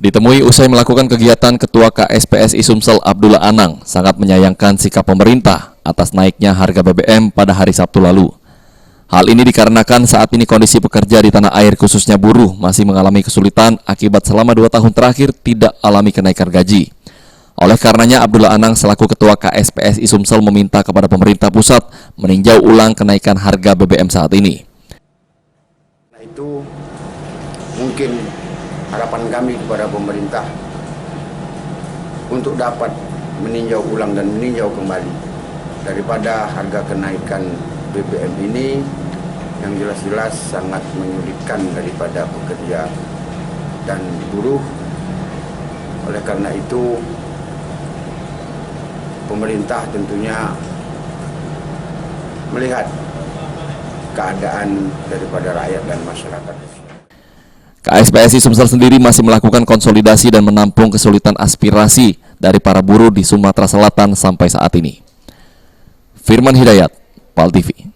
Ditemui usai melakukan kegiatan, Ketua KSPSI Sumsel Abdullah Anang sangat menyayangkan sikap pemerintah atas naiknya harga BBM pada hari Sabtu lalu. Hal ini dikarenakan saat ini kondisi pekerja di tanah air khususnya buruh masih mengalami kesulitan akibat selama 2 tahun terakhir tidak alami kenaikan gaji. Oleh karenanya Abdullah Anang selaku Ketua KSPSI Sumsel meminta kepada pemerintah pusat meninjau ulang kenaikan harga BBM saat ini. Nah, itu mungkin harapan kami kepada pemerintah untuk dapat meninjau ulang dan meninjau kembali daripada harga kenaikan BBM ini yang jelas-jelas sangat menyulitkan daripada pekerja dan buruh. Oleh karena itu pemerintah tentunya melihat keadaan daripada rakyat dan masyarakat. KSPSI Sumsel sendiri masih melakukan konsolidasi dan menampung kesulitan aspirasi dari para buruh di Sumatera Selatan sampai saat ini. Firman Hidayat, PAL TV.